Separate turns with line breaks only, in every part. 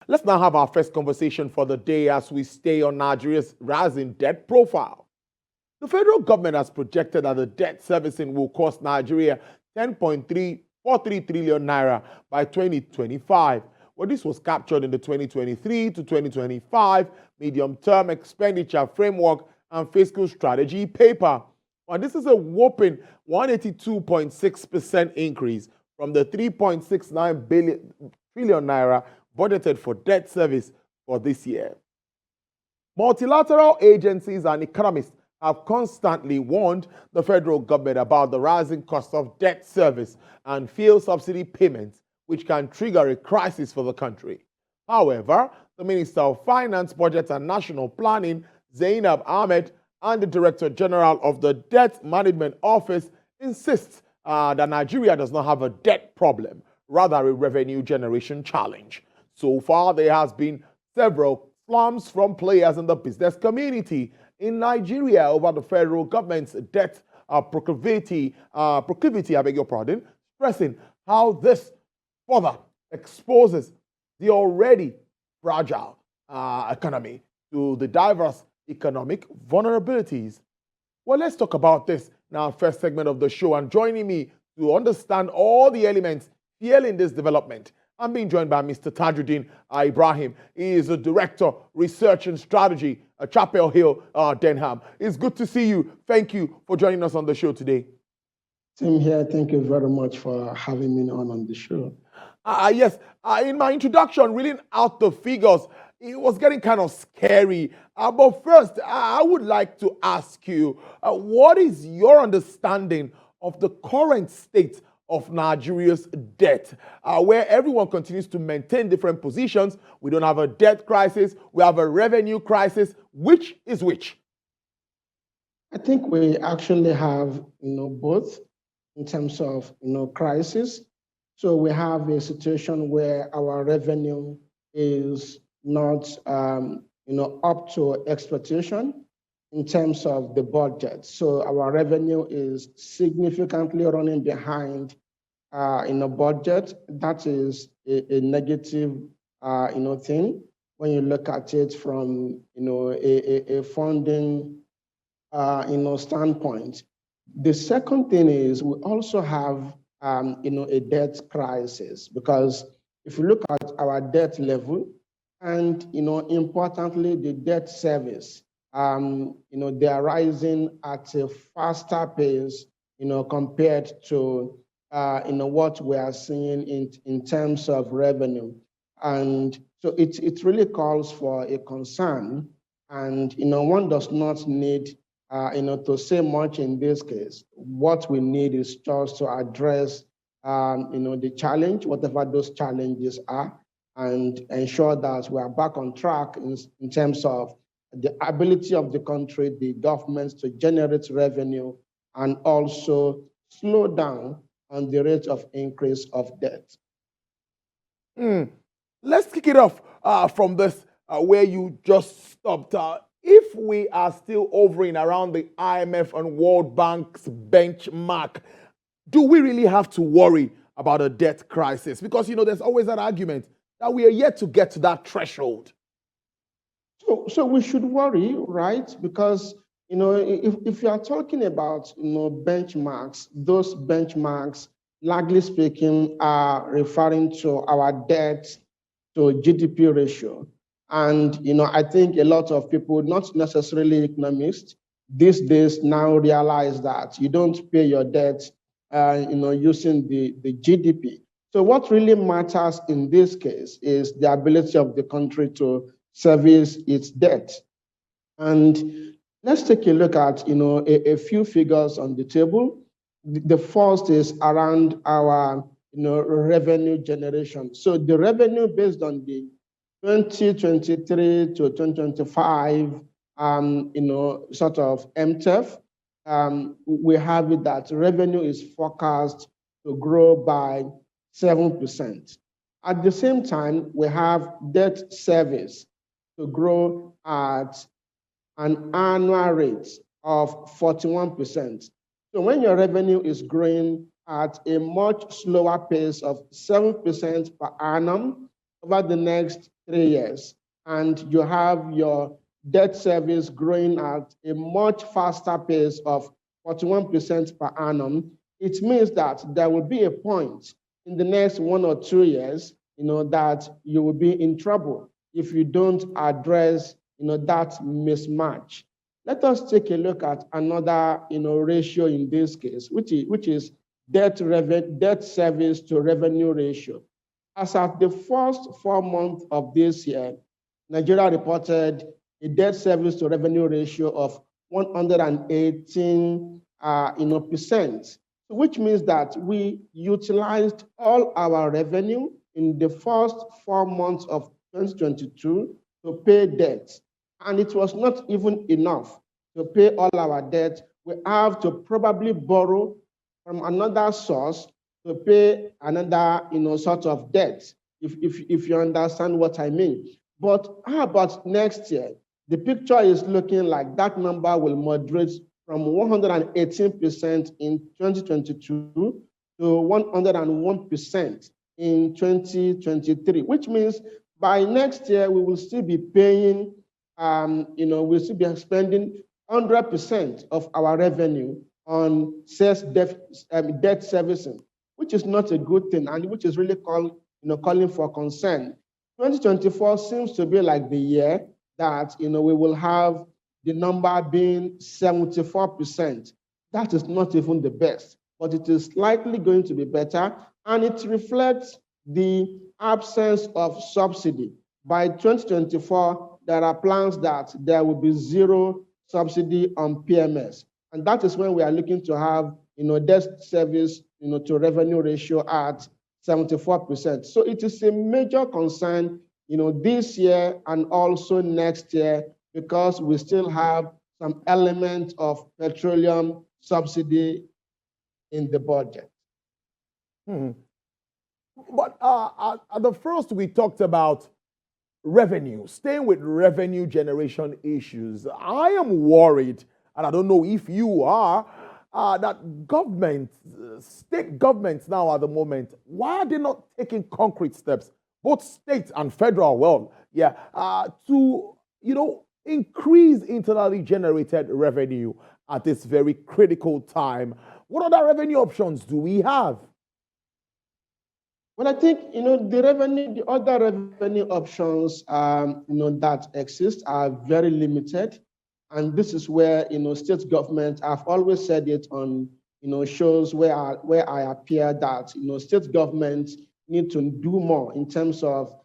Let's now have our first conversation for the day as we stay on Nigeria's rising debt profile. The federal government has projected that the debt servicing will cost Nigeria 10.343 trillion naira by 2025. Well, this was captured in the 2023 to 2025 medium-term expenditure framework and fiscal strategy paper. Well, this is a whopping 182.6% increase from the 3.69 trillion naira budgeted for debt service for this year. Multilateral agencies and economists have constantly warned the federal government about the rising cost of debt service and fuel subsidy payments, which can trigger a crisis for the country. However, the Minister of Finance, Budget and National Planning, Zainab Ahmed, and the Director General of the Debt Management Office insists that Nigeria does not have a debt problem, rather a revenue generation challenge. So far, there has been several slums from players in the business community in Nigeria over the federal government's debt proclivity, stressing how this further exposes the already fragile economy to the diverse economic vulnerabilities. Well, let's talk about this in our first segment of the show. And joining me to understand all the elements fueling this development, I'm being joined by Mr. Tajudeen Ibrahim. He is the Director, Research and Strategy at HILL Denham. It's good to see you. Thank you for joining us on the show today.
Same here. Thank you very much for having me on the show.
Yes, in my introduction, reading out the figures, it was getting kind of scary. But first, I would like to ask you, what is your understanding of the current state of Nigeria's debt, where everyone continues to maintain different positions? We don't have a debt crisis, we have a revenue crisis. Which is which?
I think we actually have, both in terms of, crisis. So we have a situation where our revenue is not, up to expectation in terms of the budget. So our revenue is significantly running behind in a budget. That is a negative, thing when you look at it from, a funding, standpoint. The second thing is we also have, a debt crisis, because if you look at our debt level and, importantly, the debt service, they are rising at a faster pace, compared to, what we are seeing in terms of revenue. And so it really calls for a concern. And, one does not need, to say much in this case. What we need is just to address, the challenge, whatever those challenges are, and ensure that we are back on track in terms of the ability of the country, the governments to generate revenue, and also slow down on the rate of increase of debt.
Let's kick it off from this, where you just stopped. If we are still hovering around the IMF and World Bank's benchmark, do we really have to worry about a debt crisis? Because, there's always that argument that we are yet to get to that threshold.
So we should worry, right? Because, if you are talking about, benchmarks, those benchmarks, largely speaking, are referring to our debt to GDP ratio. And, I think a lot of people, not necessarily economists, these days now realize that you don't pay your debt, using the GDP. So what really matters in this case is the ability of the country to service its debt. And let's take a look at, a few figures on the table. The first is around our, revenue generation. So the revenue based on the 2023 to 2025, sort of MTEF, we have it that revenue is forecast to grow by 7%. At the same time, we have debt service to grow at an annual rate of 41%. So when your revenue is growing at a much slower pace of 7% per annum over the next 3 years, and you have your debt service growing at a much faster pace of 41% per annum, it means that there will be a point in the next 1 or 2 years, that you will be in trouble if you don't address, that mismatch. Let us take a look at another, ratio in this case, which is debt service to revenue ratio. As at the first 4 months of this year, Nigeria reported a debt service to revenue ratio of 118 percent, which means that we utilized all our revenue in the first 4 months of 2022 to pay debts. And it was not even enough to pay all our debt. We have to probably borrow from another source to pay another, sort of debt, if you understand what I mean. But how about next year? The picture is looking like that number will moderate from 118% in 2022 to 101% in 2023, which means by next year we will still be paying, we'll still be spending 100% of our revenue on debt servicing, which is not a good thing and which is really calling for concern. 2024 seems to be like the year that we will have the number being 74%. That is not even the best, but it is likely going to be better, and it reflects the absence of subsidy. By 2024, there are plans that there will be zero subsidy on PMS, and that is when we are looking to have debt service to revenue ratio at 74%. So it is a major concern this year and also next year, because we still have some element of petroleum subsidy in the budget.
But at the first, we talked about revenue, staying with revenue generation issues. I am worried, and I don't know if you are, that governments, state governments now at the moment, why are they not taking concrete steps, both state and federal, to, increase internally generated revenue at this very critical time? What other revenue options do we have?
Well, I think, the other revenue options, that exist are very limited. And this is where, state government, I've always said it on, shows where I appear that, state governments need to do more in terms of,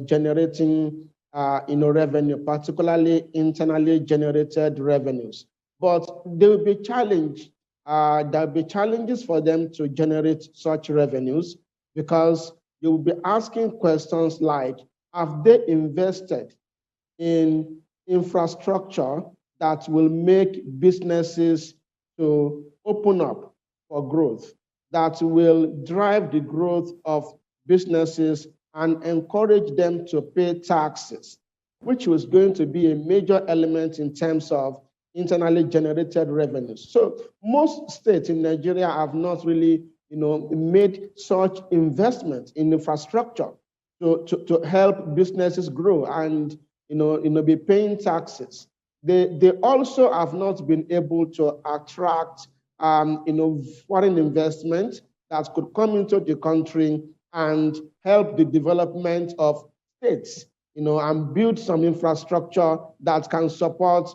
generating, revenue, particularly internally generated revenues. But there will be challenge. There'll be challenges for them to generate such revenues, because you will be asking questions like, have they invested in infrastructure that will make businesses to open up for growth, that will drive the growth of businesses and encourage them to pay taxes, which was going to be a major element in terms of internally generated revenues. So most states in Nigeria have not really, made such investment in infrastructure to help businesses grow and, be paying taxes. They also have not been able to attract, foreign investment that could come into the country and help the development of states, and build some infrastructure that can support,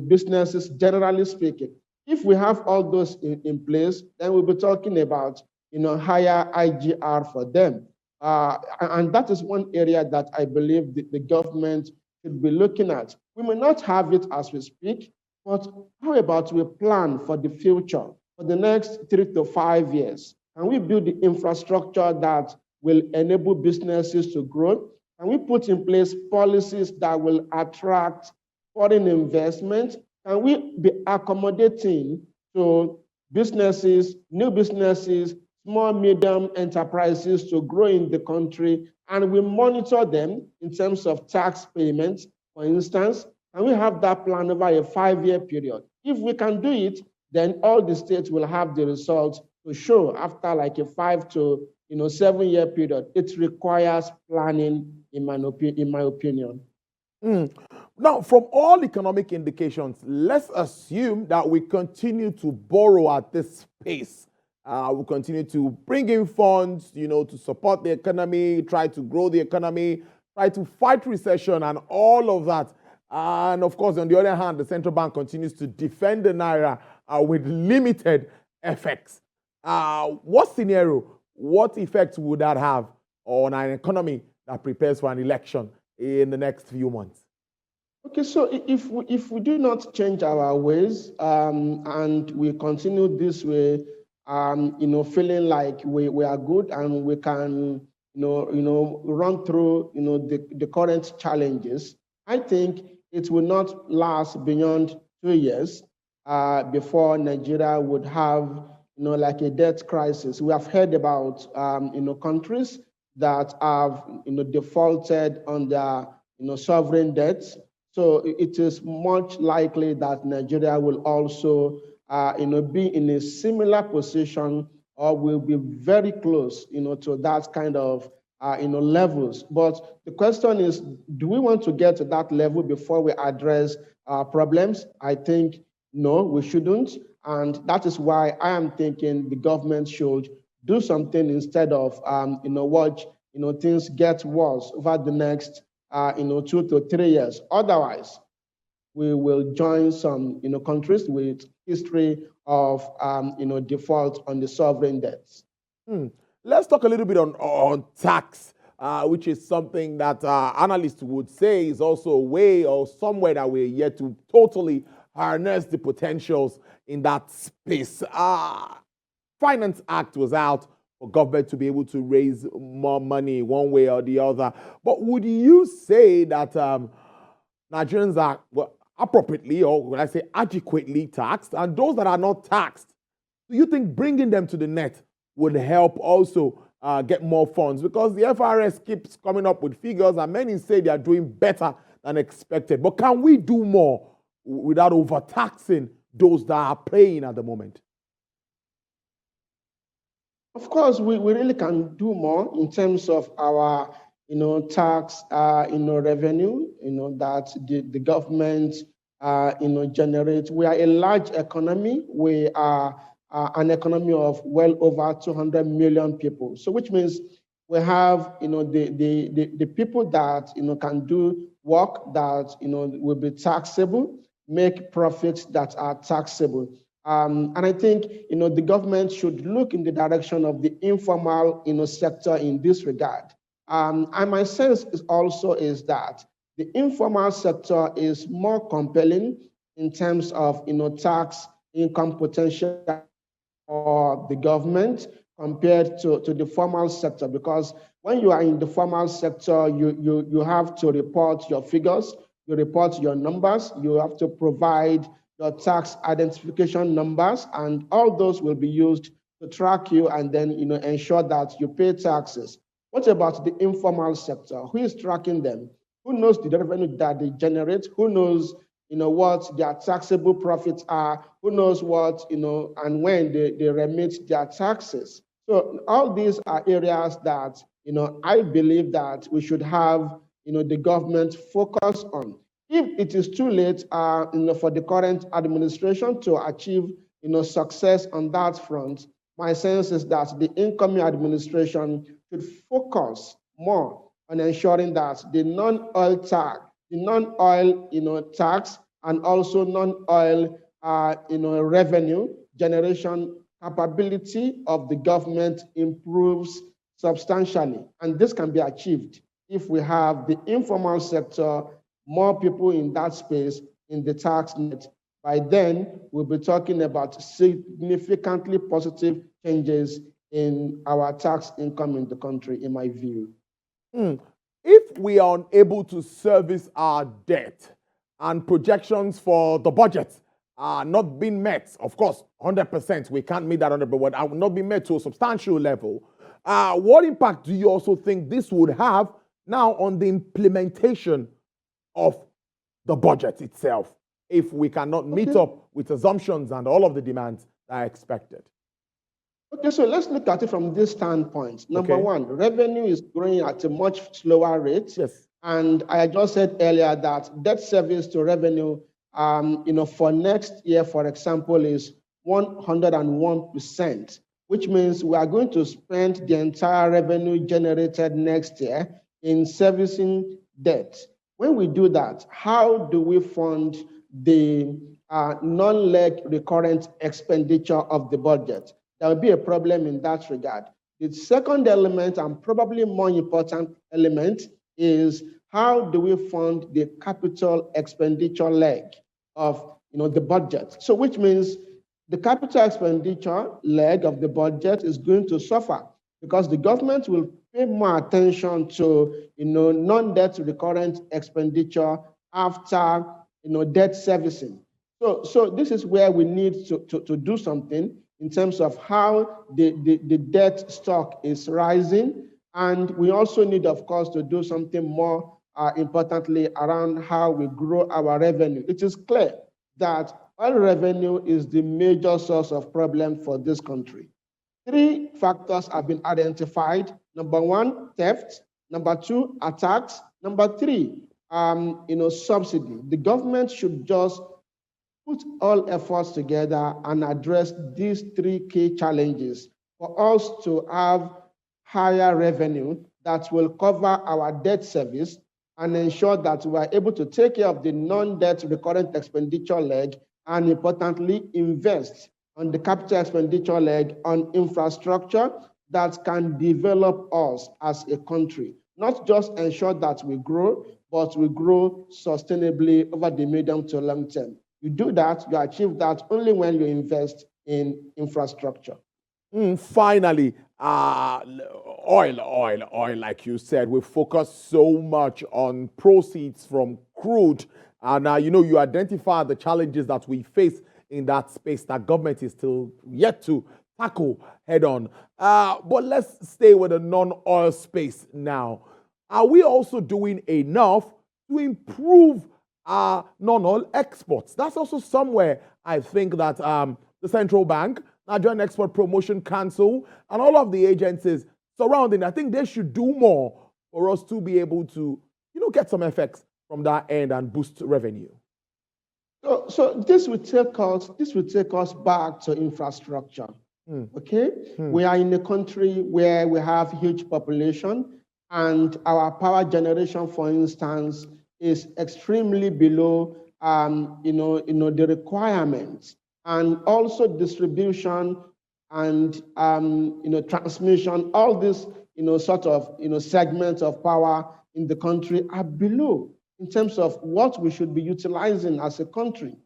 businesses, generally speaking. If we have all those in place, then we'll be talking about, higher IGR for them. And that is one area that I believe the government should be looking at. We may not have it as we speak, but how about we plan for the future, for the next 3 to 5 years? Can we build the infrastructure that will enable businesses to grow? Can we put in place policies that will attract foreign investment? Can we be accommodating to businesses, new businesses, small, medium enterprises to grow in the country, and we monitor them in terms of tax payments, for instance, and we have that plan over a 5-year period? If we can do it, then all the states will have the results to show after like a 5 to 7 year period. It requires planning, in my opinion.
Now, from all economic indications, let's assume that we continue to borrow at this pace. We continue to bring in funds, to support the economy, try to grow the economy, try to fight recession and all of that. And of course, on the other hand, the central bank continues to defend the naira with limited effects. What scenario, what effect would that have on an economy that prepares for an election in the next few months?
Okay, so if we do not change our ways and we continue this way, feeling like we are good and we can, run through, the current challenges, I think it will not last beyond 2 years before Nigeria would have, like a debt crisis. We have heard about, countries that have, defaulted on their, sovereign debts. So it is much likely that Nigeria will also, be in a similar position or will be very close, to that kind of, levels. But the question is, do we want to get to that level before we address problems? I think no, we shouldn't. And that is why I am thinking the government should do something instead of, watch, things get worse over the next 2 to 3 years. Otherwise, we will join some countries with history of default on the sovereign debts.
Let's talk a little bit on tax, which is something that analysts would say is also a way or somewhere that we're yet to totally harness the potentials in that space. Finance Act was out for government to be able to raise more money one way or the other. But would you say that Nigerians are appropriately, or would I say adequately taxed? And those that are not taxed, do you think bringing them to the net would help also get more funds? Because the FRS keeps coming up with figures and many say they are doing better than expected. But can we do more without overtaxing those that are paying at the moment?
Of course, we really can do more in terms of our, tax, revenue, that the government, generates. We are a large economy. We are an economy of well over 200 million people. So, which means we have, the people that, can do work that, will be taxable, make profits that are taxable. And I think, the government should look in the direction of the informal, sector in this regard. And my sense is also that the informal sector is more compelling in terms of, tax income potential for the government compared to the formal sector. Because when you are in the formal sector, you have to report your figures, you report your numbers, you have to provide your tax identification numbers, and all those will be used to track you and then ensure that you pay taxes. What about the informal sector? Who is tracking them? Who knows the revenue that they generate? Who knows what their taxable profits are? Who knows what and when they remit their taxes? So all these are areas that I believe that we should have the government focus on. If it is too late, for the current administration to achieve, success on that front, my sense is that the incoming administration should focus more on ensuring that the non-oil tax, and also non-oil, revenue generation capability of the government improves substantially, and this can be achieved if we have the informal sector, more people in that space in the tax net. By then, we'll be talking about significantly positive changes in our tax income in the country, in my view.
If we are unable to service our debt and projections for the budget are not being met, of course, 100%, we can't meet that 100%, but will not be met to a substantial level, what impact do you also think this would have now on the implementation of the budget itself, if we cannot meet up with assumptions and all of the demands that are expected?
Okay, so let's look at it from this standpoint. Number
Okay.
one, revenue is growing at a much slower rate.
Yes.
And I just said earlier that debt service to revenue, for next year, for example, is 101%, which means we are going to spend the entire revenue generated next year in servicing debt. When we do that, how do we fund the non-leg recurrent expenditure of the budget? There will be a problem in that regard. The second element, and probably more important element, is how do we fund the capital expenditure leg of the budget? So which means the capital expenditure leg of the budget is going to suffer because the government will pay more attention to non-debt recurrent expenditure after debt servicing. So this is where we need to do something in terms of how the debt stock is rising. And we also need, of course, to do something more importantly around how we grow our revenue. It is clear that oil revenue is the major source of problem for this country. 3 factors have been identified. Number 1, theft. Number 2, attacks. Number 3, subsidy. The government should just put all efforts together and address these 3 key challenges for us to have higher revenue that will cover our debt service and ensure that we are able to take care of the non-debt recurrent expenditure leg and importantly invest on the capital expenditure leg on infrastructure that can develop us as a country. Not just ensure that we grow, but we grow sustainably over the medium to long term. You do that, you achieve that only when you invest in infrastructure.
Finally, oil, like you said, we focus so much on proceeds from crude. And you identify the challenges that we face in that space that government is still yet to tackle head on. But let's stay with the non-oil space now. Are we also doing enough to improve our non-oil exports? That's also somewhere I think that the central bank, Nigerian Export Promotion Council, and all of the agencies surrounding, I think they should do more for us to be able to, get some effects from that end and boost revenue.
So this will take us back to infrastructure. Okay, we are in a country where we have huge population, and our power generation, for instance, is extremely below, the requirements, and also distribution and transmission. All these segments of power in the country are below in terms of what we should be utilizing as a country.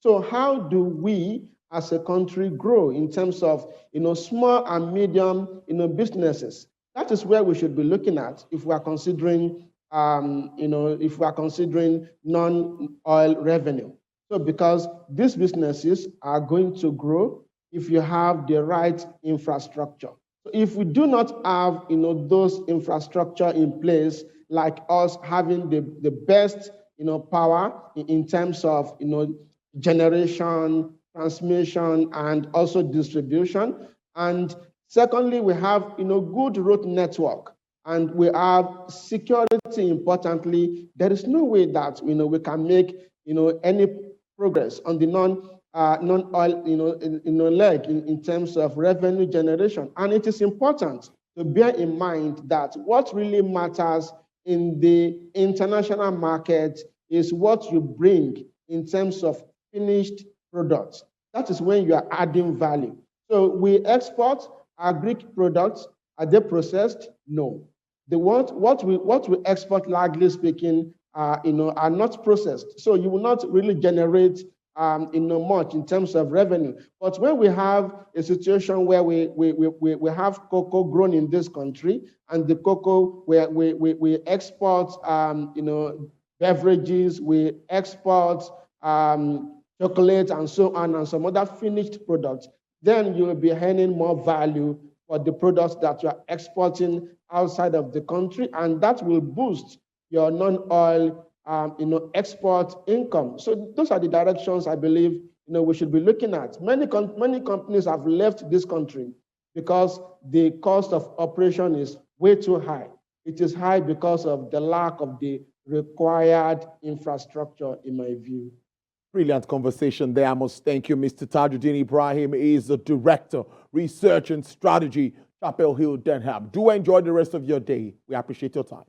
So how do we as a country grow in terms of small and medium businesses? That is where we should be looking at if we are considering non-oil revenue. So because these businesses are going to grow if you have the right infrastructure. So if we do not have those infrastructure in place, like us having the best power in terms of generation, transmission, and also distribution. And secondly, we have good road network, and we have security. Importantly, there is no way that we can make any progress on the non-oil leg in terms of revenue generation. And it is important to bear in mind that what really matters in the international market is what you bring in terms of finished products. That is when you are adding value. So we export agri products. Are they processed? No. What we export, largely speaking, are not processed. So you will not really generate much in terms of revenue. But when we have a situation where we have cocoa grown in this country, and the cocoa where we export beverages, we export chocolate and so on, and some other finished products, then you will be earning more value for the products that you are exporting outside of the country, and that will boost your non-oil export income. So those are the directions I believe we should be looking at. Many companies have left this country because the cost of operation is way too high. It is high because of the lack of the required infrastructure, in my view.
Brilliant conversation there. I must thank you, Mr. Tajudeen Ibrahim. He is the Director, Research and Strategy, Chapel Hill, Denham. Do enjoy the rest of your day. We appreciate your time.